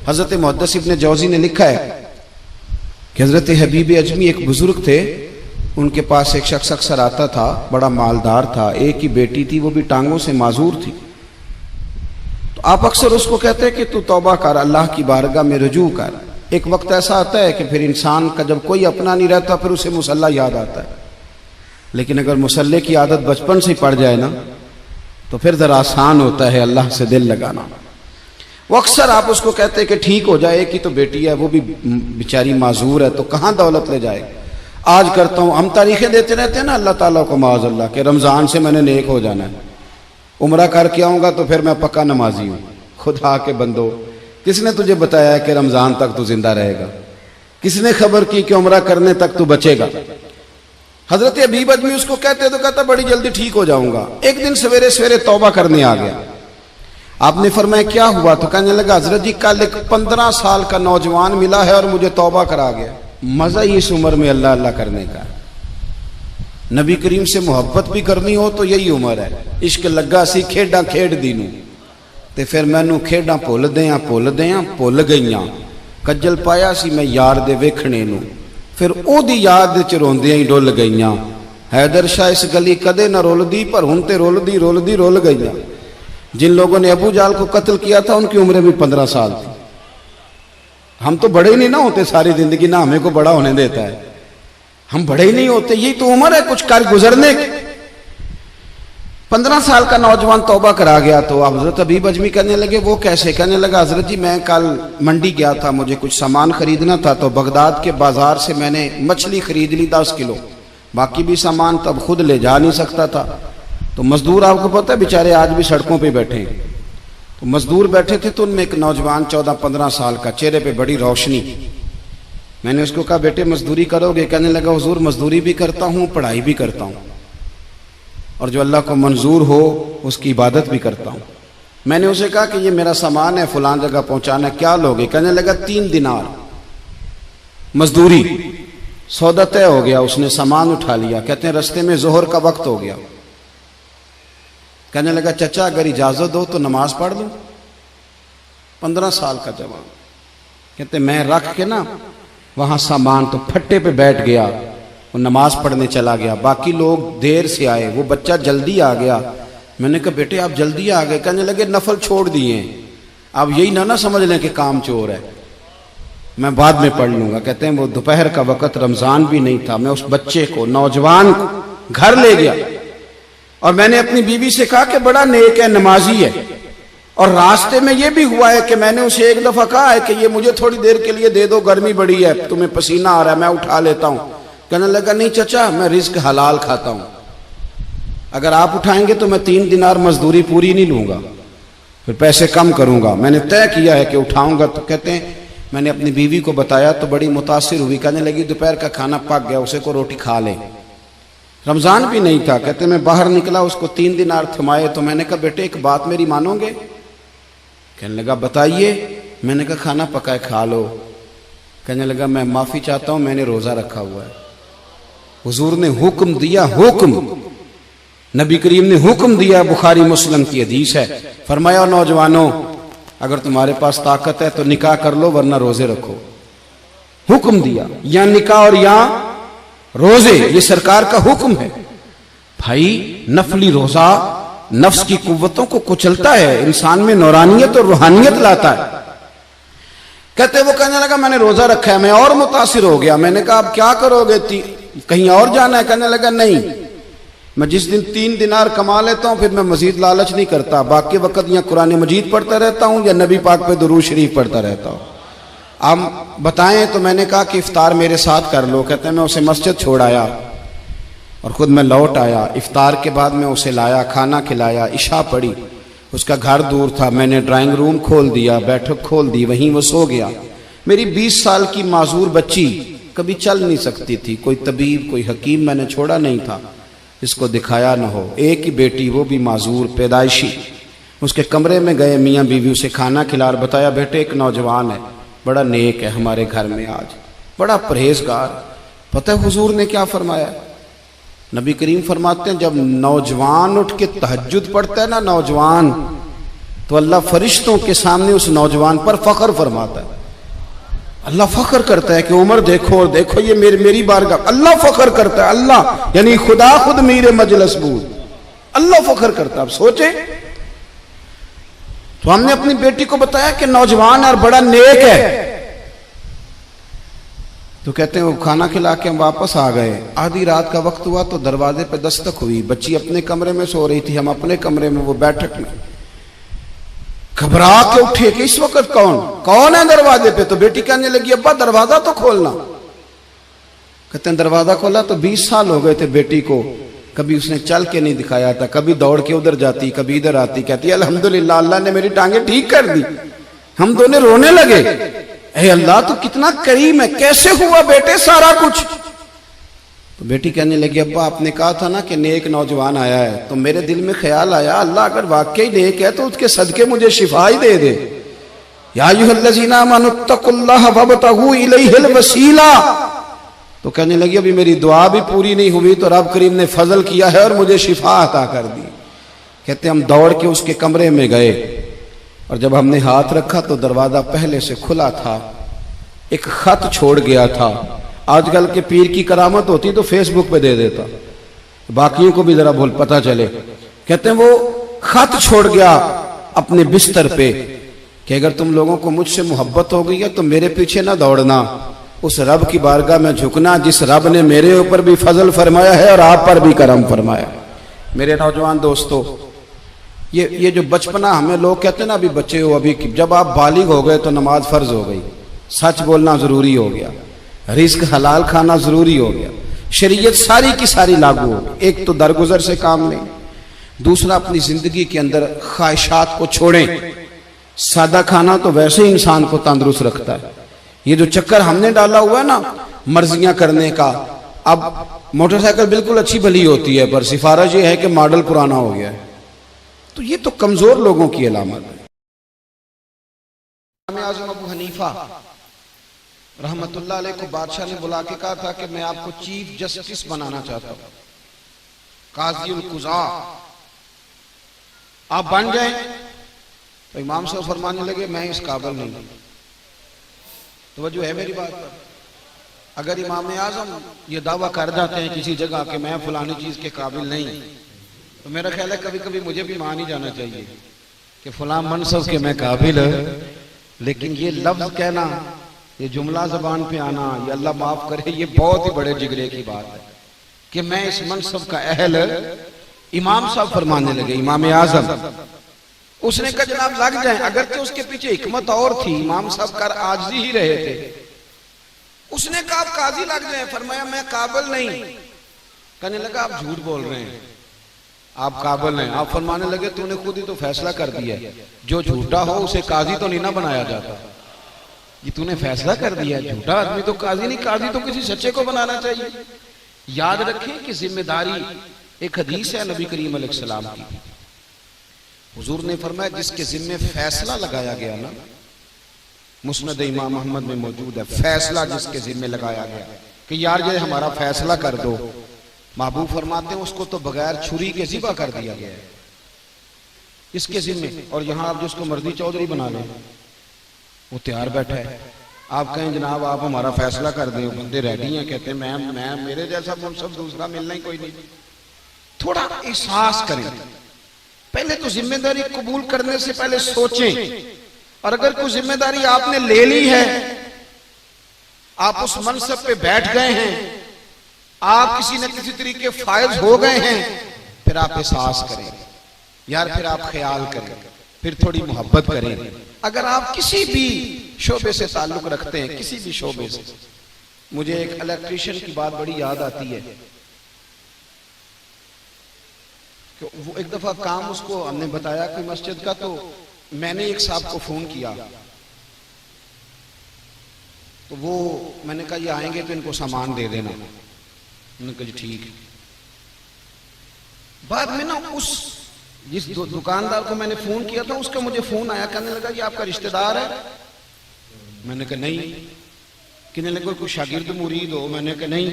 حضرت محدث ابن جوزی نے لکھا ہے کہ حضرت حبیب اجمی ایک بزرگ تھے، ان کے پاس ایک شخص اکثر آتا تھا، بڑا مالدار تھا، ایک ہی بیٹی تھی، وہ بھی ٹانگوں سے معذور تھی۔ تو آپ اکثر اس کو کہتے ہیں کہ تو توبہ کر، اللہ کی بارگاہ میں رجوع کر۔ ایک وقت ایسا آتا ہے کہ پھر انسان کا جب کوئی اپنا نہیں رہتا پھر اسے مصلی یاد آتا ہے، لیکن اگر مصلی کی عادت بچپن سے پڑ جائے نا تو پھر ذرا آسان ہوتا ہے اللہ سے دل لگانا۔ وہ اکثر آپ اس کو کہتے ہیں کہ ٹھیک ہو جائے، ایک ہی تو بیٹی ہے، وہ بھی بیچاری معذور ہے، تو کہاں دولت لے جائے۔ آج کرتا ہوں، ہم تاریخیں دیتے رہتے ہیں نا اللہ تعالیٰ کو معاذ اللہ کہ رمضان سے میں نے نیک ہو جانا ہے، عمرہ کر کے آؤں گا تو پھر میں پکا نمازی ہوں۔ خدا کے بندو، کس نے تجھے بتایا ہے کہ رمضان تک تو زندہ رہے گا؟ کس نے خبر کی کہ عمرہ کرنے تک تو بچے گا؟ حضرت حبیب اجمی اس کو کہتے تو کہتا بڑی جلدی ٹھیک ہو جاؤں گا۔ ایک دن سویرے سویرے توبہ کرنے آ گیا۔ آپ نے فرمایا کیا ہوا؟ تو کہنے لگا حضرت جی کل ایک 15 سال کا نوجوان ملا ہے اور مجھے توبہ کرا گیا۔ مزہ ہی اس عمر میں اللہ اللہ کرنے کا، نبی کریم سے محبت بھی کرنی ہو تو یہی عمر ہے۔ عشق لگا سی کھیڈاں کھیڈ دینوں تے پھر مینوں کھیڈاں بھول بھول گئیاں، کجل پایا سی میں یار دے ویکھنے نوں، پھر او دی یاد وچ روندیاں ہی ڈل گئیاں۔ حیدر شاہ اس گلی کدے نہ رولدی پر ہن تے رول گئیاں۔ جن لوگوں نے ابو جہل کو قتل کیا تھا ان کی عمریں بھی 15 سال تھی۔ ہم تو بڑے ہی نہیں نہ ہوتے ساری زندگی، نہ ہمیں کو بڑا ہونے دیتا ہے، ہم بڑے ہی نہیں ہوتے، یہی تو عمر ہے کچھ کر گزرنے کی۔ 15 سال کا نوجوان توبہ کرا گیا تو حضرت حبیب اجمی کہنے لگے وہ کیسے؟ کہنے لگا حضرت جی میں کل منڈی گیا تھا، مجھے کچھ سامان خریدنا تھا، تو بغداد کے بازار سے میں نے مچھلی خرید لی 10 کلو، باقی بھی سامان تب خود لے جا نہیں سکتا تھا۔ تو مزدور آپ کو پتہ ہے بیچارے آج بھی سڑکوں پہ بیٹھے ہیں، تو مزدور بیٹھے تھے تو ان میں ایک نوجوان 14-15 سال کا، چہرے پہ بڑی روشنی۔ میں نے اس کو کہا بیٹے مزدوری کرو گے؟ کہنے لگا حضور مزدوری بھی کرتا ہوں، پڑھائی بھی کرتا ہوں، اور جو اللہ کو منظور ہو اس کی عبادت بھی کرتا ہوں۔ میں نے اسے کہا کہ یہ میرا سامان ہے فلاں جگہ پہنچانا ہے، کیا لوگے؟ کہنے لگا 3 دینار مزدوری۔ سودا طے ہو گیا، اس نے سامان اٹھا لیا۔ کہتے ہیں رستے میں ظہر کا وقت ہو گیا، کہنے لگا چچا اگر اجازت دو تو نماز پڑھ لوں۔ 15 سال کا جوان، کہتے میں رکھ کے نا وہاں سامان تو پھٹے پہ بیٹھ گیا، وہ نماز پڑھنے چلا گیا۔ باقی لوگ دیر سے آئے، وہ بچہ جلدی آ گیا۔ میں نے کہا بیٹے آپ جلدی آ گئے؟ کہنے لگے نفل چھوڑ دیے، آپ یہی نہ سمجھ لیں کہ کام چور ہے، میں بعد میں پڑھ لوں گا۔ کہتے ہیں وہ دوپہر کا وقت، رمضان بھی نہیں تھا، میں اس بچے کو نوجوان کو گھر لے گیا اور میں نے اپنی بیوی سے کہا کہ بڑا نیک ہے، نمازی ہے، اور راستے میں یہ بھی ہوا ہے کہ میں نے اسے ایک دفعہ کہا ہے کہ یہ مجھے تھوڑی دیر کے لیے دے دو، گرمی بڑی ہے، تمہیں پسینہ آ رہا ہے، میں اٹھا لیتا ہوں۔ کہنے لگا نہیں چچا میں رزق حلال کھاتا ہوں، اگر آپ اٹھائیں گے تو میں 3 دینار مزدوری پوری نہیں لوں گا، پھر پیسے کم کروں گا، میں نے طے کیا ہے کہ اٹھاؤں گا۔ تو کہتے ہیں میں نے اپنی بیوی کو بتایا تو بڑی متاثر ہوئی، کہنے لگی دوپہر کا کھانا پک گیا، اسے کو روٹی کھا لے۔ رمضان بھی نہیں تھا، کہتے میں باہر نکلا، اس کو 3 دینار تھمائے، تو میں نے کہا بیٹے ایک بات میری مانو گے؟ کہنے لگا بتائیے۔ میں نے کہا کھانا پکائے کھا لو۔ کہنے لگا میں معافی چاہتا ہوں، میں نے روزہ رکھا ہوا ہے۔ حضور نے حکم دیا، حکم نبی کریم نے حکم دیا، بخاری مسلم کی حدیث ہے، فرمایا نوجوانوں اگر تمہارے پاس طاقت ہے تو نکاح کر لو ورنہ روزے رکھو۔ حکم دیا، یا نکاح اور یا روزے، یہ سرکار کا حکم ہے۔ بھائی نفلی روزہ نفس کی قوتوں کو کچلتا ہے، انسان میں نورانیت اور روحانیت لاتا ہے۔ کہتے وہ کہنے لگا میں نے روزہ رکھا ہے، میں اور متاثر ہو گیا۔ میں نے کہا اب کیا کرو گے؟ کہیں اور جانا ہے؟ کہنے لگا نہیں، میں جس دن 3 دینار کما لیتا ہوں پھر میں مزید لالچ نہیں کرتا، باقی وقت یا قرآن مجید پڑھتا رہتا ہوں یا نبی پاک پہ درود شریف پڑھتا رہتا ہوں۔ آپ بتائیں؟ تو میں نے کہا کہ افطار میرے ساتھ کر لو۔ کہتے ہیں میں اسے مسجد چھوڑ آیا اور خود میں لوٹ آیا۔ افطار کے بعد میں اسے لایا، کھانا کھلایا، عشاء پڑھی۔ اس کا گھر دور تھا، میں نے ڈرائنگ روم کھول دیا، بیٹھک کھول دی، وہیں وہ سو گیا۔ میری 20 سال کی معذور بچی کبھی چل نہیں سکتی تھی، کوئی طبیب کوئی حکیم میں نے چھوڑا نہیں تھا اس کو دکھایا نہ ہو۔ ایک ہی بیٹی، وہ بھی معذور پیدائشی۔ اس کے کمرے میں گئے، میاں بیوی اسے کھانا کھلا اور بتایا بیٹے ایک نوجوان ہے، بڑا نیک ہے ہمارے گھر میں آج، بڑا پرہیزگار۔ پتہ ہے حضور نے کیا فرمایا؟ نبی کریم فرماتے ہیں جب نوجوان اٹھ کے تہجد پڑھتا ہے نا، نوجوان تو اللہ فرشتوں کے سامنے اس نوجوان پر فخر فرماتا ہے. اللہ فخر کرتا ہے کہ عمر دیکھو اور دیکھو یہ میری بارگاہ. اللہ فخر کرتا ہے, اللہ یعنی خدا خود میر مجلس بود, اللہ فخر کرتا ہے. اب سوچیں, تو ہم نے اپنی بیٹی کو بتایا کہ نوجوان اور بڑا نیک ہے, تو کہتے ہیں وہ کھانا کھلا کے ہم واپس آ گئے. آدھی رات کا وقت ہوا تو دروازے پہ دستک ہوئی. بچی اپنے کمرے میں سو رہی تھی, ہم اپنے کمرے میں, وہ بیٹھک میں. گھبرا کے اٹھے کہ اس وقت کون ہے دروازے پہ؟ تو بیٹی کہنے لگی ابا دروازہ تو کھولنا. کہتے ہیں دروازہ کھولا تو 20 سال ہو گئے تھے بیٹی کو, کبھی اس نے چل کے نہیں دکھایا تھا, کبھی دوڑ کے ادھر جاتی, کبھی ادھر آتی. کہتی ہے الحمدللہ اللہ نے میری ٹانگیں ٹھیک کر دی. ہم دونوں رونے لگے, اے اللہ تو کتنا کریم ہے, کیسے ہوا بیٹے سارا کچھ؟ تو بیٹی کہنے لگی ابا آپ نے کہا تھا نا کہ نیک نوجوان آیا ہے, تو میرے دل میں خیال آیا اللہ اگر واقعی نیک ہے تو اس کے صدقے مجھے شفا ہی دے دے. یا ایھا الذین آمنوا اتقوا اللہ وابتغوا الیہ الوسیلہ. تو کہنے لگی ابھی میری دعا بھی پوری نہیں ہوئی تو رب کریم نے فضل کیا ہے اور مجھے شفا عطا کر دی. کہتے ہم دوڑ کے اس کے کمرے میں گئے, اور جب ہم نے ہاتھ رکھا تو دروازہ پہلے سے کھلا تھا, ایک خط چھوڑ گیا تھا. آج کل کے پیر کی کرامت ہوتی تو فیس بک پہ دے دیتا, باقیوں کو بھی ذرا بھول پتہ چلے. کہتے ہیں وہ خط چھوڑ گیا اپنے بستر پہ کہ اگر تم لوگوں کو مجھ سے محبت ہو گئی ہے تو میرے پیچھے نہ دوڑنا, اس رب کی بارگاہ میں جھکنا جس رب نے میرے اوپر بھی فضل فرمایا ہے اور آپ پر بھی کرم فرمایا. میرے نوجوان دوستو, یہ جو بچپنا ہمیں لوگ کہتے ہیں نا ابھی بچے ہو, ابھی جب آپ بالغ ہو گئے تو نماز فرض ہو گئی, سچ بولنا ضروری ہو گیا, رزق حلال کھانا ضروری ہو گیا, شریعت ساری کی ساری لاگو ہو. ایک تو درگزر سے کام لیں, دوسرا اپنی زندگی کے اندر خواہشات کو چھوڑیں. سادہ کھانا تو ویسے ہی انسان کو تندرست رکھتا ہے. یہ جو چکر ہم نے ڈالا ہوا ہے نا مرضیاں کرنے کا, اب موٹر سائیکل بالکل اچھی بھلی ہوتی ہے پر سفارش یہ ہے کہ ماڈل پرانا ہو گیا ہے, تو یہ تو کمزور لوگوں کی علامت ہے. امام اعظم ابو حنیفہ رحمت اللہ علیہ کو بادشاہ نے بلا کے کہا تھا کہ میں آپ کو چیف جسٹس بنانا چاہتا ہوں, قاضی القضاء آپ بن جائیں. تو امام صاحب فرمانے لگے میں اس قابل نہیں. توجہ ہے میری بات پر؟ اگر امام اعظم یہ دعویٰ کر جاتے ہیں کسی جگہ کہ میں فلانی چیز کے قابل نہیں, تو میرا خیال ہے کبھی کبھی مجھے بھی مان ہی جانا چاہیے کہ فلاں منصب کے میں قابل ہے. لیکن یہ لفظ کہنا, یہ جملہ زبان پہ آنا, یہ اللہ معاف کرے, یہ بہت ہی بڑے جگرے کی بات ہے کہ میں اس منصب کا اہل. امام صاحب فرمانے لگے, امام اعظم, اس نے کہا جناب لگ جائیں, اگرچہ اس کے پیچھے حکمت اور تھی, امام صاحب کر عاجزی ہی رہے تھے. اس نے کہا آپ قاضی لگ جائیں, فرمایا میں قابل نہیں. کہنے لگا آپ جھوٹ بول رہے ہیں, آپ قابل ہیں. آپ فرمانے لگے تو نے خود ہی تو فیصلہ کر دیا ہے, جو جھوٹا ہو اسے قاضی تو نہیں نہ بنایا جاتا. یہ تو نے فیصلہ کر دیا ہے, جھوٹا آدمی تو قاضی نہیں, قاضی تو کسی سچے کو بنانا چاہیے. یاد رکھیں کہ ذمہ داری, ایک حدیث ہے نبی کریم علیہ السلام کی, حضور نے فرمایا جس کے ذمہ فیصلہ لگایا گیا نا, مسند امام احمد میں موجود ہے, فیصلہ جس کے ذمہ لگایا گیا کہ یار یہ ہمارا فیصلہ کر دو, محبوب فرماتے ہیں اس کو تو بغیر چھری کے ذبح کر دیا گیا ہے اس کے ذمہ. اور یہاں آپ جس کو مرضی چودھری بنا لیں وہ تیار بیٹھا ہے, آپ کہیں جناب آپ ہمارا فیصلہ کر دیں, بندے ریڈی ہیں, کہتے ہیں میں میرے جیسا منصب دوسرا ملنا ہی کوئی نہیں. تھوڑا احساس کریں, پہلے تو ذمہ داری قبول کرنے سے پہلے سوچیں, اور اگر کوئی ذمہ داری آپ نے لے لی ہے, آپ اس منصب پہ بیٹھ گئے ہیں, آپ کسی نہ کسی طریقے فائز ہو گئے ہیں, پھر آپ احساس کریں یار, پھر آپ خیال کریں, پھر تھوڑی محبت کریں. اگر آپ کسی بھی شعبے سے تعلق رکھتے ہیں, کسی بھی شعبے سے, مجھے ایک الیکٹریشین کی بات بڑی یاد آتی ہے کہ وہ ایک دفعہ کام اس کو ہم نے بتایا کوئی مسجد کا, تو میں نے ایک صاحب کو فون کیا, تو وہ میں نے کہا یہ آئیں گے تو ان کو سامان دے دینا. انہوں نے کہا جی ٹھیک. بعد میں نا اس جس دکاندار کو میں نے فون کیا تھا اس کا مجھے فون آیا, کہنے لگا یہ آپ کا رشتہ دار ہے. میں نے کہا نہیں. کہنے لگا کوئی شاگرد مرید ہو؟ میں نے کہا نہیں.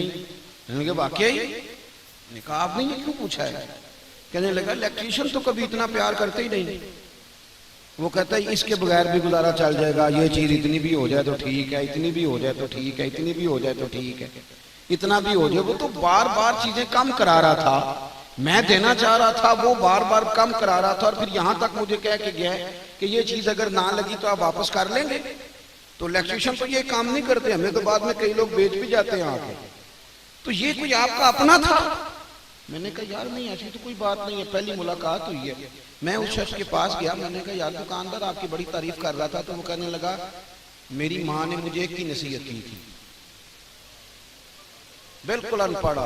میں نے کہا واقعی؟ میں نے کہا آپ نے یہ کیوں پوچھا ہے؟ کہنے لگا الیکٹریشین تو کبھی اتنا پیار کرتے ہی نہیں. وہ کہتا ہے اس کے بغیر بھی گزارا چل جائے گا، یہ چیز اتنی بھی ہو جائے تو ٹھیک ہے، اتنی بھی ہو جائے تو ٹھیک ہے، اتنی بھی ہو جائے تو ٹھیک ہے، اتنا بھی ہو جائے۔ وہ تو بار بار چیزیں کم کرا رہا تھا، میں دینا چاہ رہا تھا، وہ بار بار کم کرا رہا تھا، اور پھر یہاں تک مجھے کہہ کے گیا ہے کہ یہ چیز اگر نہ لگی تو آپ واپس کر لیں گے۔ تو الیکٹریشین تو یہ کام نہیں کرتے، ہمیں تو بعد میں کئی لوگ بیچ بھی جاتے ہیں آ کے۔ تو یہ کوئی آپ کا اپنا تھا؟ میں نے کہا یار نہیں، ایسی تو کوئی بات نہیں ہے، پہلی ملاقات ہوئی ہے۔ میں اس شخص کے پاس گیا، میں نے کہا یار دکاندار آپ کی بڑی تعریف کر رہا تھا، تو وہ کہنے لگا میری ماں نے مجھے ایک ہی نصیحت کی تھی، بالکل ان پڑھ،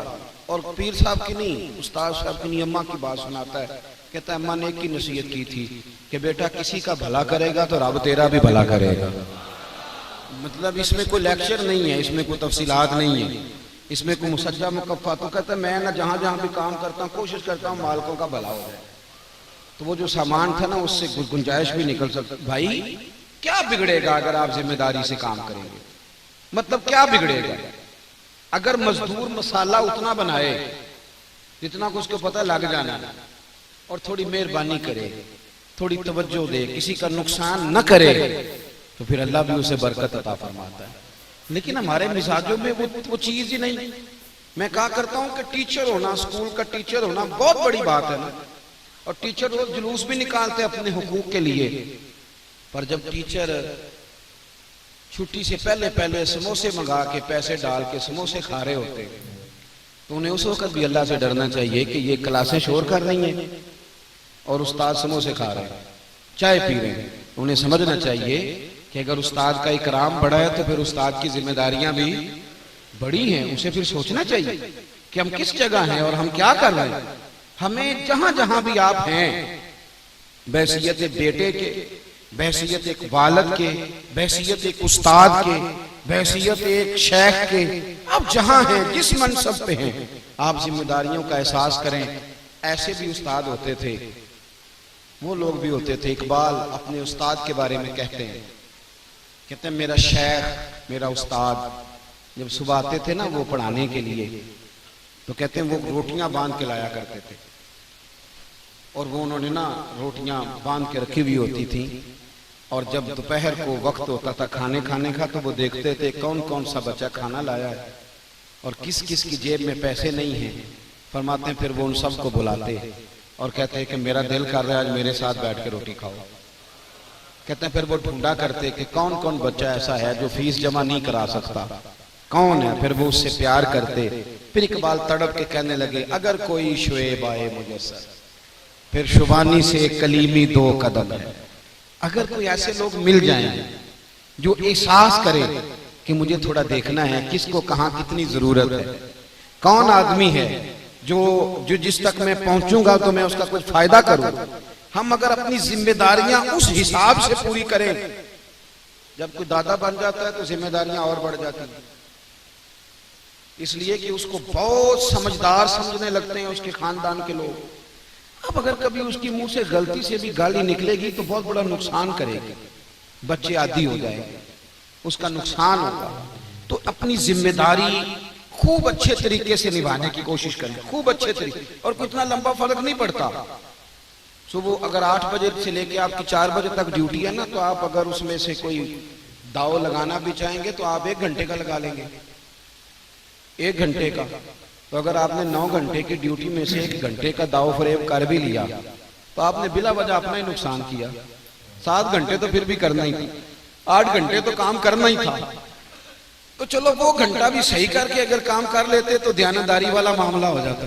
اور پیر صاحب کی نہیں، استاد صاحب کی نہیں، اماں کی بات سناتا ہے، کہتا ہے اماں نے ایک ہی نصیحت کی تھی کہ بیٹا کسی کا بھلا کرے گا تو رب تیرا بھی بھلا کرے گا۔ مطلب اس میں کوئی لیکچر نہیں ہے، اس میں کوئی تفصیلات نہیں ہے، اس میں کوئی مسجع مکفہ۔ تو کہتا ہے میں نہ جہاں جہاں بھی کام کرتا ہوں کوشش کرتا ہوں مالکوں کا بھلا ہو جائے۔ تو وہ جو سامان تھا نا اس سے گنجائش بھی نکل سکتا۔ بھائی کیا بگڑے گا اگر آپ ذمہ داری سے کام کریں گے؟ مطلب کیا بگڑے گا اگر مزدور مسالہ اتنا بنائے جتنا کو اس کو پتہ لگ جانا، اور تھوڑی مہربانی کرے، تھوڑی توجہ دے، کسی کا نقصان نہ کرے، تو پھر اللہ بھی اسے برکت عطا فرماتا ہے۔ لیکن ہمارے مزاجوں میں وہ چیز ہی نہیں۔ میں کہا کرتا ہوں کہ ٹیچر ہونا، اسکول کا ٹیچر ہونا بہت بڑی بات ہے نا، اور ٹیچر وہ جلوس بھی نکالتے اپنے حقوق کے لیے، پر جب ٹیچر چھٹی سے پہلے سموسے منگا کے پیسے ڈال کے سموسے کھا رہے ہوتے، تو انہیں اس وقت بھی اللہ سے ڈرنا چاہیے کہ یہ کلاسیں شور کر رہی ہیں اور استاد سموسے کھا رہے ہیں، چائے پی رہے ہیں۔ انہیں سمجھنا چاہیے کہ اگر استاد کا اکرام بڑا ہے تو پھر استاد کی ذمہ داریاں بھی بڑی ہیں۔ اسے پھر سوچنا چاہیے کہ ہم کس جگہ ہیں اور ہم کیا کر رہے ہیں۔ ہمیں جہاں جہاں بھی آپ ہیں، بحیثیت بیٹے کے، بحیثیت ایک والد کے، بحیثیت ایک استاد کے، بحیثیت ایک شیخ کے، آپ جہاں ہیں، جس منصب پہ ہیں، آپ ذمہ داریوں کا احساس کریں۔ ایسے بھی استاد ہوتے تھے، وہ لوگ بھی ہوتے تھے۔ اقبال اپنے استاد کے بارے میں کہتے ہیں میرا شیخ، میرا استاد جب صبح آتے تھے نا وہ پڑھانے کے لیے، تو کہتے ہیں وہ روٹیاں باندھ کے لایا کرتے تھے، اور وہ انہوں نے نا روٹیاں باندھ کے رکھی ہوئی ہوتی تھیں، اور جب دوپہر کو وقت ہوتا تھا کھانے کا تو وہ دیکھتے تھے کون کون سا بچہ کھانا لایا ہے اور کس کس کی جیب میں پیسے نہیں ہیں۔ فرماتے ہیں پھر وہ ان سب کو بلاتے اور کہتے ہیں کہ میرا دل کر رہا ہے آج میرے ساتھ بیٹھ کے روٹی کھاؤ۔ کہتے ہیں پھر وہ ڈھونڈا کرتے کہ کون کون بچہ ایسا ہے جو فیس جمع نہیں کرا سکتا، کون ہے، پھر وہ اس سے پیار کرتے۔ پھر اقبال تڑپ کے کہنے لگے اگر کوئی شعیب آئے مجھے سر، پھر شبانی سے کلیمی 2 قدم ہے۔ اگر کوئی ایسے لوگ مل جائیں جو احساس کرے کہ مجھے تھوڑا دیکھنا ہے کس کو کہاں کتنی ضرورت ہے، کون آدمی ہے جو جس تک میں پہنچوں گا تو میں اس کا کچھ فائدہ کروں۔ ہم اگر اپنی ذمہ داریاں اس حساب سے پوری کریں، جب کوئی دادا بن جاتا ہے تو ذمہ داریاں اور بڑھ جاتی ہیں، اس لیے کہ اس کو بہت سمجھدار سمجھنے لگتے ہیں اس کے خاندان کے لوگ۔ اب اگر کبھی اس کی منہ سے غلطی سے بھی گالی نکلے گی تو بہت بڑا نقصان کرے گی، بچے عادی ہو جائیں گے، اس کا نقصان ہوگا۔ تو اپنی ذمہ داری خوب اچھے طریقے سے نبھانے کی کوشش کریں، خوب اچھے طریقے، اور کوئی اتنا لمبا فرق نہیں پڑتا۔ صبح اگر 8 بجے سے لے کے آپ کی 4 بجے تک ڈیوٹی ہے نا، تو آپ اگر اس میں سے کوئی داؤ لگانا بھی چاہیں گے تو آپ 1 گھنٹے کا لگا لیں گے، 1 گھنٹے کا۔ تو اگر آپ نے 9 گھنٹے کی ڈیوٹی میں سے 1 گھنٹے کا داؤ فریب کر بھی لیا تو آپ نے بلا وجہ اپنا ہی نقصان کیا۔ 7 گھنٹے تو پھر بھی کرنا ہی تھا، 8 گھنٹے تو کام کرنا ہی تھا، تو چلو وہ گھنٹہ بھی صحیح کر کے اگر کام کر لیتے تو دیانتداری والا معاملہ ہو جاتا،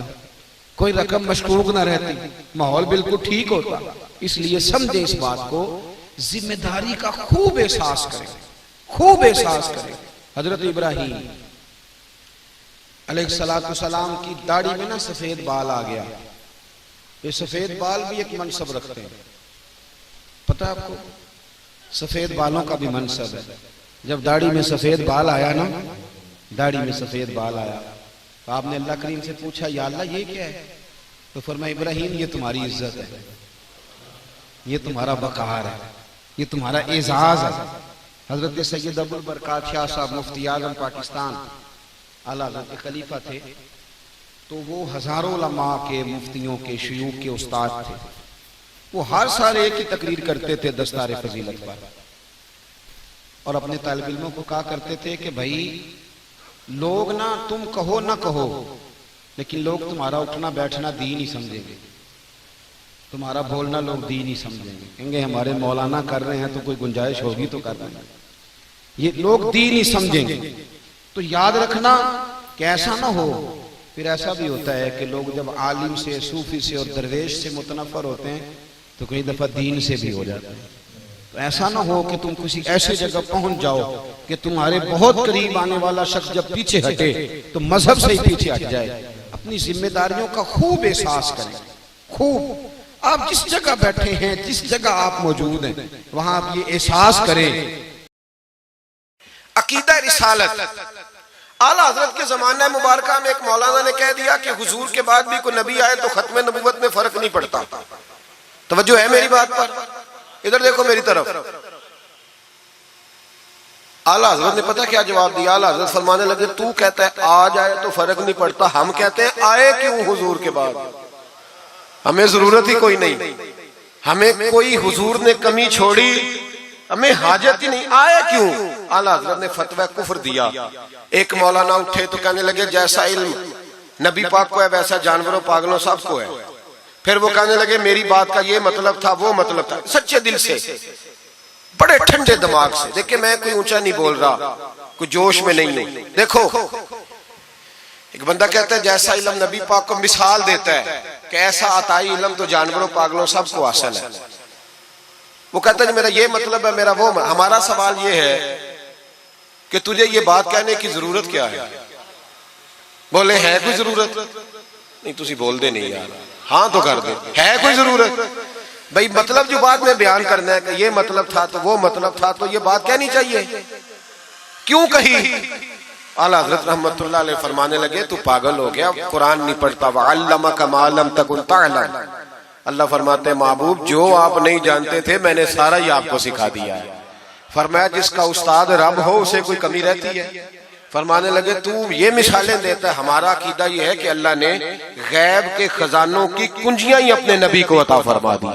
کوئی رقم مشکوک نہ رہتی، ماحول بالکل ٹھیک ہوتا۔ اس لیے سمجھے اس بات کو، ذمہ داری کا خوب احساس کریں، خوب احساس کریں۔ حضرت ابراہیم علیہ السلام کی داڑھی میں نا سفید بال آ گیا۔ یہ سفید بال بھی ایک منصب رکھتے ہیں، پتہ آپ کو، سفید بالوں کا بھی منصب ہے۔ جب داڑھی میں سفید بال آیا نا، داڑھی میں سفید بال آیا تو آپ نے اللہ کریم سے پوچھا یا اللہ یہ کیا ہے؟ تو فرمایا ابراہیم یہ تمہاری عزت ہے، یہ تمہارا وقار ہے، یہ تمہارا اعزاز ہے۔ حضرت سید ابو البرکات شاہ صاحب مفتی اعظم پاکستان اعلیٰ حضرت کے خلیفہ تھے، تو وہ ہزاروں علماء کے، مفتیوں کے، شیوخ کے استاد تھے۔ وہ ہر سال ایک ہی تقریر کرتے تھے دستار فضیلت پر، اور اپنے طالب علموں کو کہا کرتے تھے کہ بھائی لوگ نا تم کہو نہ کہو، لیکن لوگ تمہارا اٹھنا بیٹھنا دین ہی سمجھیں گے، تمہارا بولنا لوگ دین ہی سمجھیں گے، کہیں گے ہمارے مولانا کر رہے ہیں تو کوئی گنجائش ہوگی تو کر رہے ہیں، یہ لوگ دین ہی سمجھیں گے۔ تو یاد رکھنا کہ ایسا نہ ہو، پھر ایسا بھی ہوتا ہے کہ لوگ جب عالم سے، صوفی سے اور درویش سے متنفر ہوتے ہیں تو کئی دفعہ دین سے بھی ہو جاتے ہیں۔ تو ایسا نہ ہو کہ تم کسی ایسے جگہ پہنچ جاؤ کہ تمہارے بہت قریب آنے والا شخص جب پیچھے ہٹے تو مذہب سے ہی پیچھے ہٹ جائے۔ اپنی ذمہ داریوں کا خوب احساس کریں، خوب۔ آپ جس جگہ بیٹھے ہیں، جس جگہ آپ موجود ہیں، وہاں آپ یہ احساس کریں۔ عقیدہ رسالت، اعلیٰ حضرت کے زمانہ مبارکہ میں ایک مولانا نے کہہ دیا کہ حضور کے بعد بھی کوئی نبی آئے تو ختم نبوت میں فرق نہیں پڑتا۔ توجہ ہے میری بات پر؟ ادھر دیکھو میری طرف۔ اعلیٰ حضرت نے پتہ کیا جواب دیا؟ اعلیٰ حضرت فرمانے لگے تو کہتا ہے آ جائے تو فرق نہیں پڑتا، ہم کہتے ہیں آئے کیوں حضور کے بعد؟ ہمیں ضرورت ہی کوئی نہیں، ہمیں کوئی حضور نے کمی چھوڑی، ہمیں حاجت ہی نہیں، آئے کیوں؟ اعلیٰ حضرت نے فتویٰ کفر دیا۔ ایک مولانا اٹھے تو کہنے لگے جیسا علم نبی پاک کو ہے ویسا جانوروں پاگلوں سب کو ہے۔ پھر وہ کہنے لگے میری بات کا یہ مطلب تھا، وہ مطلب تھا، سچے دل سے، بڑے ٹھنڈے دماغ سے۔ دیکھیں میں کوئی اونچا نہیں بول رہا، کوئی جوش میں نہیں ہوں۔ دیکھو ایک بندہ کہتا ہے جیسا علم نبی پاک کو مثال دیتا ہے کہ ایسا عطائی علم تو جانوروں پاگلوں سب کو حاصل ہے۔ وہ کہتا ہے میرا یہ مطلب ہے، میرا وہ مطلب۔ ہمارا سوال یہ ہے کہ تجھے یہ بات کہنے کی ضرورت کیا ہے؟ بولے ہے کوئی ضرورت؟ نہیں تسی بول دے نہیں یار، ہاں تو کر دے، ہے کوئی ضرورت؟ بھئی مطلب جو بات میں بیان کرنا ہے کہ یہ مطلب تھا تو وہ مطلب تھا، تو یہ بات کہنی چاہیے، کیوں کہی؟ اعلیٰ حضرت رحمت اللہ علیہ فرمانے لگے تو پاگل ہو گیا، قرآن نہیں پڑھتا، وَعَلَّمَكَ مَا لَمْ تَكُنْ تَعْلَمْ۔ اللہ فرماتے ہیں محبوب جو آپ نہیں جانتے تھے میں نے سارا ہی آپ کو سکھا دیا ہے۔ فرمایا جس کا استاد رب ہو اسے کوئی کمی رہتی ہے؟ فرمانے لگے تو یہ مثالیں دیتا ہے، ہمارا عقیدہ یہ ہے کہ اللہ نے غیب کے خزانوں کی کنجیاں ہی اپنے نبی کو عطا فرما دی۔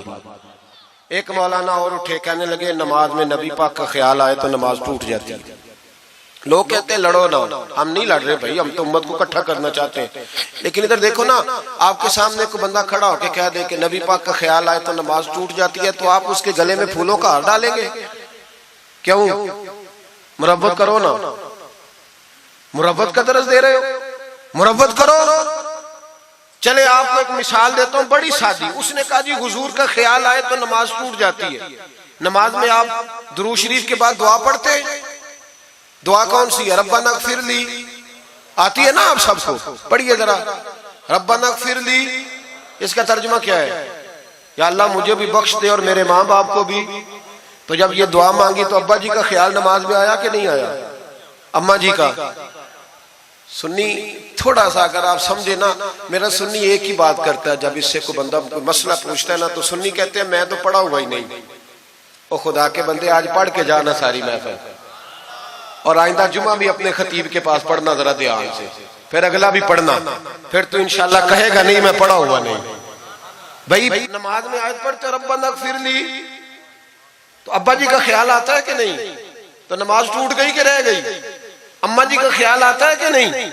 ایک مولانا اور اٹھے کہنے لگے نماز میں نبی پاک کا خیال آئے تو نماز ٹوٹ جاتی ہے۔ لوگ کہتے ہیں لڑو نہ، ہم نہیں لڑ رہے بھائی، ہم تو امت کو اکٹھا کرنا چاہتے ہیں۔ لیکن ادھر دیکھو نا، آپ کے سامنے کوئی بندہ کھڑا ہو کے کہہ دے کہ نبی پاک کا خیال آئے تو نماز ٹوٹ جاتی ہے، تو آپ اس کے گلے میں پھولوں کا ہار ڈالیں گے؟ کیوں؟ مربت کرو نا، مربت کا درس دے رہے ہو، مربت کرو۔ چلے آپ کو ایک مثال دیتا ہوں بڑی سادی۔ اس نے کہا جی حضور کا خیال آئے تو نماز ٹوٹ جاتی ہے، نماز میں آپ درود شریف کے بعد دعا پڑھتے ہیں، دعا کون سی ہے؟ ربنا اغفر لی، آتی ہے نا آپ سب کو، پڑھیے ذرا ربنا اغفر لی۔ اس کا ترجمہ کیا ہے؟ یا اللہ مجھے بھی بخش دے اور میرے ماں باپ کو بھی۔ تو جب یہ دعا مانگی تو ابا جی کا خیال نماز میں آیا کہ نہیں آیا؟ اماں جی کا؟ سنی تھوڑا سا اگر آپ سمجھے نا، میرا سنی ایک ہی بات کرتا ہے، جب اس سے کوئی بندہ کوئی مسئلہ پوچھتا ہے نا تو سنی کہتے ہیں میں تو پڑھا ہوا ہی نہیں۔ او خدا کے بندے آج پڑھ کے جانا ساری محفل، اور آئندہ جمعہ بھی اپنے خطیب کے پاس پڑھنا ذرا دھیان سے، پھر اگلا بھی پڑھنا، پھر تو انشاءاللہ کہے گا نہیں میں پڑھا ہوا نہیں۔ بھائی نماز میں آیت پڑھتے ربنا اغفر لی تو ابا جی کا خیال آتا ہے کہ نہیں؟ تو نماز ٹوٹ گئی کہ رہ گئی؟ اماں جی کا خیال آتا ہے کہ نہیں؟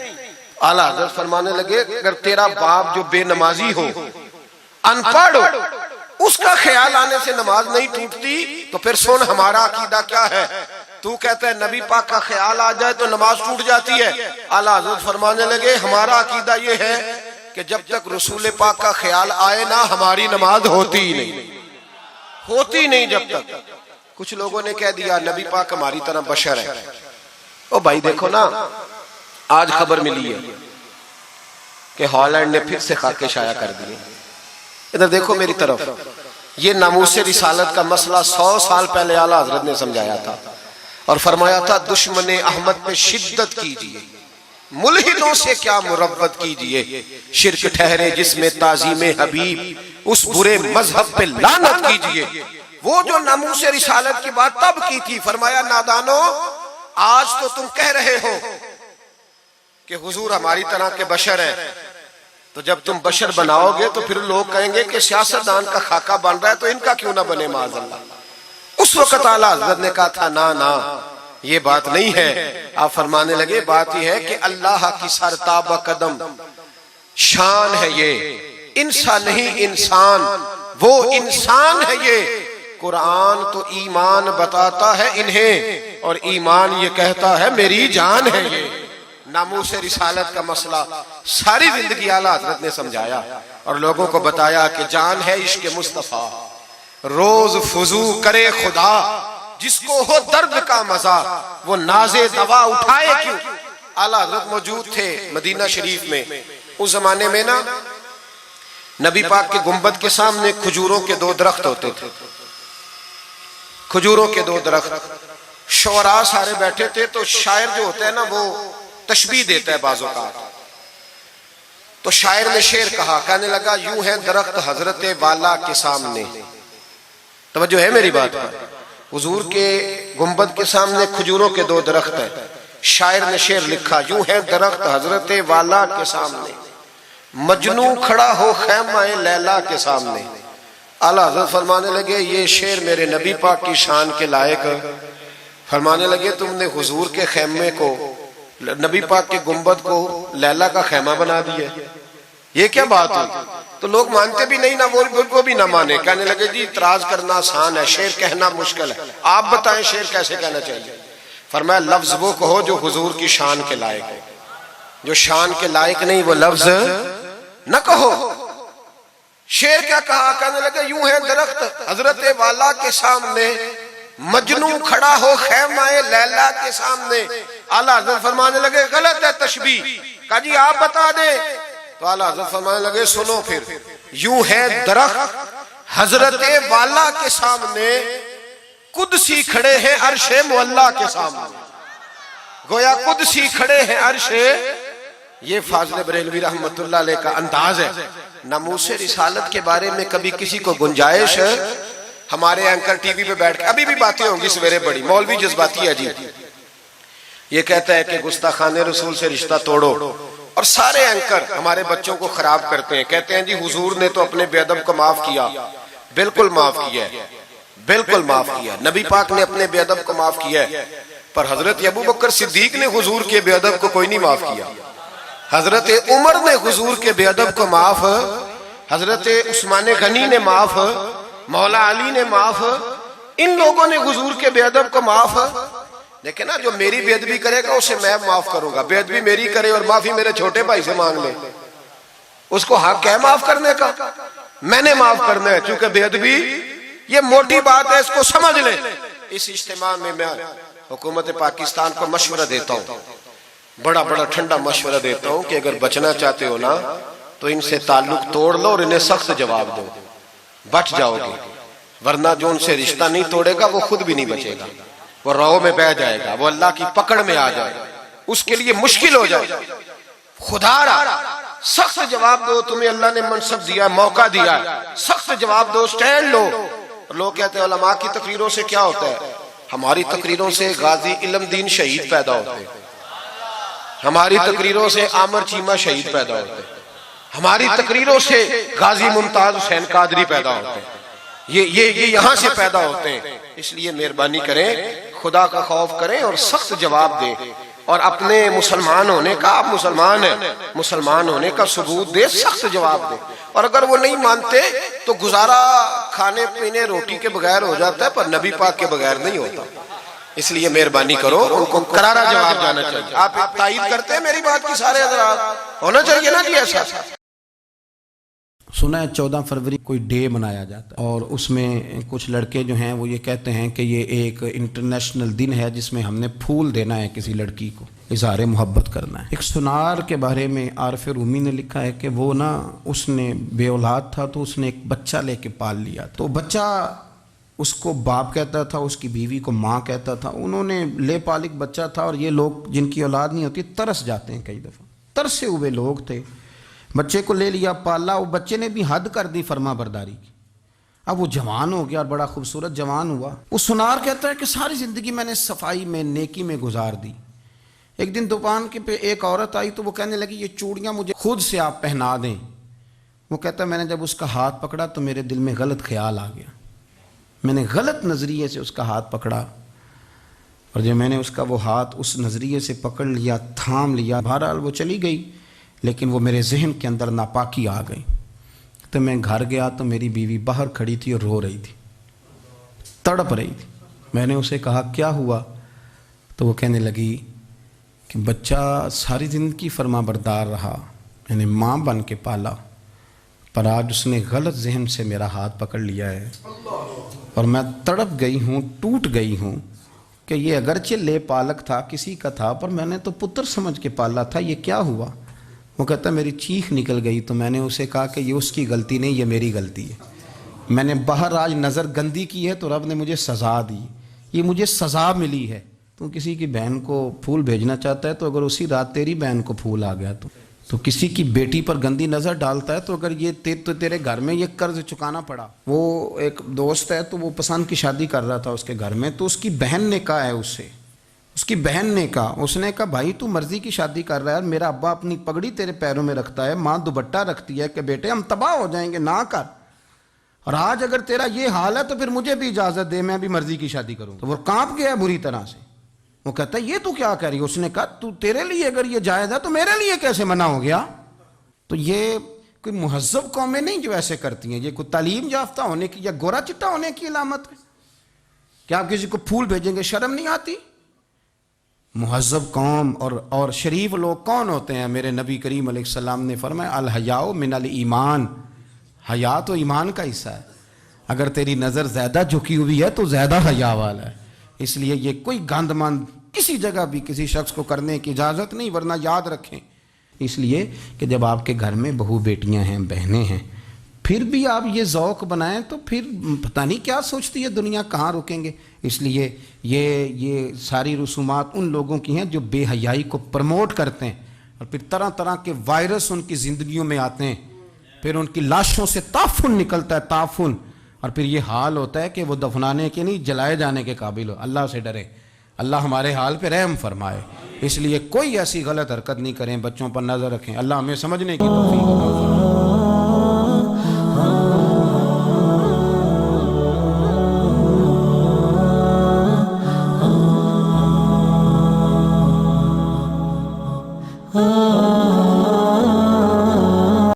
اعلیٰ حضرت فرمانے لگے اگر تیرا باپ جو بے نمازی ہو، ان پڑھ ہو، اس کا خیال آنے سے نماز نہیں ٹوٹتی، تو پھر سن ہمارا عقیدہ کیا ہے۔ تو کہتا ہے نبی پاک کا خیال آ جائے تو نماز ٹوٹ جاتی ہے۔ اعلیٰ حضرت فرمانے لگے ہمارا عقیدہ یہ ہے کہ جب تک رسول پاک کا خیال آئے نا ہماری نماز ہوتی ہی نہیں، ہوتی نہیں جب تک۔ کچھ لوگوں نے کہہ دیا نبی پاک ہماری طرح بشر ہے۔ او بھائی دیکھو نا، آج خبر ملی ہے کہ ہالینڈ نے پھر سے خاکے شائع کر دیے۔ ادھر دیکھو میری طرف، یہ ناموس رسالت کا مسئلہ 100 سال پہلے اعلیٰ حضرت نے سمجھایا تھا اور فرمایا تھا دشمن احمد پہ شدت کیجئے، ملحدوں سے کیا مربت کیجئے، شرک ٹھہرے جس میں تعظیم حبیب، اس برے مذہب پہ لعنت کیجئے۔ وہ جو ناموس رسالت کی بات تب کی تھی، فرمایا نادانو آج تو تم کہہ رہے ہو کہ حضور ہماری طرح کے بشر ہیں، تو جب تم بشر بناؤ گے تو پھر لوگ کہیں گے کہ سیاستدان کا خاکہ بن رہا ہے تو ان کا کیوں نہ بنے معاذ اللہ۔ اس وقت اعلیٰ حضرت نے کہا تھا نا یہ بات نہیں ہے۔ آپ فرمانے لگے بات یہ ہے کہ اللہ کی سرتاب قدم شان ہے، یہ انسان نہیں انسان، وہ انسان ہے یہ۔ قرآن تو ایمان بتاتا ہے انہیں اور ایمان یہ کہتا ہے میری جان ہے یہ۔ ناموس رسالت کا مسئلہ ساری زندگی اعلیٰ حضرت نے سمجھایا اور لوگوں کو بتایا کہ جان ہے عشق مصطفیٰ، روز فضو کرے خدا، جس کو ہو درد کا مزہ وہ ناز دوا اٹھائے کیوں۔ اعلیٰ حضرت موجود تھے مدینہ شریف میں۔ اس زمانے میں نا نبی پاک کے گنبد کے سامنے کھجوروں کے 2 درخت ہوتے تھے، کھجوروں کے 2 درخت۔ شعراء سارے بیٹھے تھے تو شاعر جو ہوتا ہے نا وہ تشبیہ دیتا ہے بعض اوقات۔ تو شاعر نے شعر کہا، کہنے لگا یوں ہے درخت حضرت والا کے سامنے۔ توجہ ہے میری بات پر؟ حضور کے گنبد کے سامنے کھجوروں کے 2 درخت ہیں۔ شاعر نے شعر لکھا، یوں ہے درخت حضرت والا کے سامنے، مجنوں کھڑا ہو خیمہ لیلا کے سامنے۔ اعلیٰ حضرت فرمانے لگے یہ شعر میرے نبی پاک کی شان کے لائق۔ فرمانے لگے تم نے حضور کے خیمے کو، نبی پاک کے گنبد کو لیلا کا خیمہ بنا دیا، یہ کیا بات ہوئی؟ تو لوگ مانتے بھی نہیں، نہ وہ بھی نہ مانے۔ کہنے لگے جی اعتراض کرنا آسان ہے، شعر کہنا مشکل ہے، آپ بتائیں شعر کیسے کہنا چاہیے۔ فرمایا لفظ وہ کہو جو حضور کی شان کے لائق ہے، جو شان کے لائق نہیں وہ لفظ نہ کہو۔ شعر کیا کہا؟ کہنے لگے یوں ہے درخت حضرت والا کے سامنے، مجنوں کھڑا ہو خیمہ لیلا کے سامنے۔ اعلیٰ حضرت فرمانے لگے غلط ہے تشبیہ۔ کہا جی آپ بتا دیں۔ تو اعلیٰ حضرت فرمانے لگے سنو پھر، یوں ہے درخت حضرت والا کے سامنے، قدسی کھڑے ہیں عرش معلا کے سامنے۔ گویا قدسی کھڑے ہیں عرش۔ یہ فاضل بریلوی رحمت اللہ علیہ کا انداز ہے۔ ناموس رسالت کے بارے میں کبھی کسی کو گنجائش، ہمارے اینکر ٹی وی پہ بیٹھ کے ابھی بھی باتیں ہوں گی سویرے بڑی، مولوی جذباتی ہے جی، یہ کہتا ہے کہ گستاخان رسول سے رشتہ توڑو، اور سارے اینکر ہمارے بچوں کو خراب کرتے ہیں، کہتے ہیں جی حضور نے تو اپنے بے ادب کو معاف کیا۔ بالکل معاف کیا ہے، بالکل معاف کیا۔ نبی پاک نے اپنے بے ادب کو معاف کیا ہے، پر حضرت ابو بکر صدیق نے حضور کے بے ادب کو کوئی نہیں معاف کیا۔ حضرت عمر نے حضور کے بے ادب کو معاف، حضرت عثمان غنی نے معاف، مولا علی نے معاف، ان لوگوں نے حضور کے بے ادب کو معاف۔ لیکن نا جو میری بے ادبی کرے گا اسے میں معاف کروں گا، بے ادبی میری کرے اور معافی میرے چھوٹے بھائی سے مانگ لے، اس کو حق ہے معاف کرنے کا، میں نے معاف کرنا ہے، چونکہ بے ادبی یہ موٹی بات ہے، اس کو سمجھ لیں۔ اس اجتماع میں میں حکومت پاکستان کو مشورہ دیتا ہوں، بڑا ٹھنڈا مشورہ دیتا ہوں کہ اگر بچنا چاہتے ہو نا تو ان سے تعلق توڑ لو اور انہیں سخت جواب دو، بچ جاؤ گے، ورنہ جو ان سے رشتہ نہیں توڑے گا وہ خود بھی نہیں بچے گا، وہ رو میں بہ جائے گا، وہ اللہ کی پکڑ میں آ جائے گا، اس کے لیے مشکل ہو جائے گا۔ خدا را سخت جواب دو، تمہیں اللہ نے منصب دیا، موقع دیا، سخت جواب دو، سٹینڈ لو۔ لوگ کہتے ہیں علماء کی تقریروں سے کیا ہوتا ہے؟ ہماری تقریروں سے غازی علم دین شہید پیدا ہوتے ہیں، ہماری تقریروں سے عامر چیمہ شہید پیدا ہوتے ہیں، ہماری تقریروں سے غازی ممتاز حسین قادری پیدا ہوتے ہیں، یہ یہاں سے پیدا ہوتے ہیں۔ اس لیے مہربانی کریں، خدا کا خوف کریں اور سخت جواب دیں، اور اپنے مسلمان ہونے کا، آپ مسلمان ہیں، مسلمان ہونے کا ثبوت دے، سخت جواب دے۔ اور اگر وہ نہیں مانتے تو گزارا کھانے پینے روٹی کے بغیر ہو جاتا ہے، پر نبی پاک کے بغیر نہیں ہوتا۔ اس لیے مہربانی کرو، ان کو کرارا جواب جانا چاہیے۔ آپ تائید کرتے ہیں میری بات کی؟ سارے حضرات ہونا چاہیے نا جی ایسا۔ سنا ہے 14 فروری کوئی ڈے منایا جاتا ہے، اور اس میں کچھ لڑکے جو ہیں وہ یہ کہتے ہیں کہ یہ ایک انٹرنیشنل دن ہے جس میں ہم نے پھول دینا ہے کسی لڑکی کو، اظہار محبت کرنا ہے۔ ایک سنار کے بارے میں عارف رومی نے لکھا ہے کہ وہ نا اس نے بے اولاد تھا تو اس نے ایک بچہ لے کے پال لیا، تو بچہ اس کو باپ کہتا تھا، اس کی بیوی کو ماں کہتا تھا۔ انہوں نے لے پالک بچہ تھا، اور یہ لوگ جن کی اولاد نہیں ہوتی ترس جاتے ہیں، کئی دفعہ ترسے ہوئے لوگ تھے، بچے کو لے لیا، پالا، وہ بچے نے بھی حد کر دی فرما برداری کی۔ اب وہ جوان ہو گیا اور بڑا خوبصورت جوان ہوا۔ وہ سنار کہتا ہے کہ ساری زندگی میں نے صفائی میں، نیکی میں گزار دی، ایک دن دکان کے پہ ایک عورت آئی تو وہ کہنے لگی یہ چوڑیاں مجھے خود سے آپ پہنا دیں. وہ کہتا میں نے جب اس کا ہاتھ پکڑا تو میرے دل میں غلط خیال آ گیا, میں نے غلط نظریے سے اس کا ہاتھ پکڑا, اور جب میں نے اس کا وہ ہاتھ اس نظریے سے پکڑ لیا, تھام لیا, بہرحال وہ چلی گئی, لیکن وہ میرے ذہن کے اندر ناپاکی آ گئی. تو میں گھر گیا تو میری بیوی باہر کھڑی تھی اور رو رہی تھی, تڑپ رہی تھی. میں نے اسے کہا کیا ہوا؟ تو وہ کہنے لگی کہ بچہ ساری زندگی فرما بردار رہا, میں نے ماں بن کے پالا, پر آج اس نے غلط ذہن سے میرا ہاتھ پکڑ لیا ہے اور میں تڑپ گئی ہوں, ٹوٹ گئی ہوں کہ یہ اگرچہ لے پالک تھا, کسی کا تھا, پر میں نے تو پتر سمجھ کے پالا تھا, یہ کیا ہوا؟ وہ کہتا میری چیخ نکل گئی. تو میں نے اسے کہا کہ یہ اس کی غلطی نہیں, یہ میری غلطی ہے. میں نے باہر آج نظر گندی کی ہے تو رب نے مجھے سزا دی, یہ مجھے سزا ملی ہے. تو کسی کی بہن کو پھول بھیجنا چاہتا ہے تو اگر اسی رات تیری بہن کو پھول آ گیا تو کسی کی بیٹی پر گندی نظر ڈالتا ہے تو اگر یہ تیرے گھر میں یہ قرض چکانا پڑا. وہ ایک دوست ہے تو وہ پسند کی شادی کر رہا تھا اس کے گھر میں, تو اس کی بہن نے کہا ہے اس سے, اس کی بہن نے کہا, اس نے کہا بھائی تو مرضی کی شادی کر رہا ہے, میرا ابا اپنی پگڑی تیرے پیروں میں رکھتا ہے, ماں دوپٹہ رکھتی ہے کہ بیٹے ہم تباہ ہو جائیں گے, نہ کر. اور آج اگر تیرا یہ حال ہے تو پھر مجھے بھی اجازت دے, میں بھی مرضی کی شادی کروں. تو وہ کانپ گیا بری طرح سے. وہ کہتا ہے یہ تو کیا کہہ رہی ہے؟ اس نے کہا تو تیرے لیے اگر یہ جائز ہے تو میرے لیے کیسے منع ہو گیا؟ تو یہ کوئی مہذب قومیں نہیں جو ایسے کرتی ہیں, یہ کوئی تعلیم یافتہ ہونے کی یا گورا چٹا ہونے کی علامت ہے. کیا آپ کسی کو پھول بھیجیں گے؟ شرم نہیں آتی؟ مہذب قوم اور شریف لوگ کون ہوتے ہیں؟ میرے نبی کریم علیہ السلام نے فرمایا الحیاء من الایمان, حیا تو ایمان کا حصہ ہے. اگر تیری نظر زیادہ جھکی ہوئی ہے تو زیادہ حیا والا ہے. اس لیے یہ کوئی گند مند کسی جگہ بھی کسی شخص کو کرنے کی اجازت نہیں, ورنہ یاد رکھیں اس لیے کہ جب آپ کے گھر میں بہو بیٹیاں ہیں, بہنیں ہیں, پھر بھی آپ یہ ذوق بنائیں تو پھر پتہ نہیں کیا سوچتی ہے دنیا, کہاں رکیں گے. اس لیے یہ ساری رسومات ان لوگوں کی ہیں جو بے حیائی کو پروموٹ کرتے ہیں, اور پھر طرح طرح کے وائرس ان کی زندگیوں میں آتے ہیں, پھر ان کی لاشوں سے تعفن نکلتا ہے, تعفن, اور پھر یہ حال ہوتا ہے کہ وہ دفنانے کے نہیں جلائے جانے کے قابل ہو. اللہ سے ڈرے, اللہ ہمارے حال پہ رحم فرمائے. اس لیے کوئی ایسی غلط حرکت نہیں کریں, بچوں پر نظر رکھیں. اللہ ہمیں سمجھنے کی توفیق عطا فرمائے.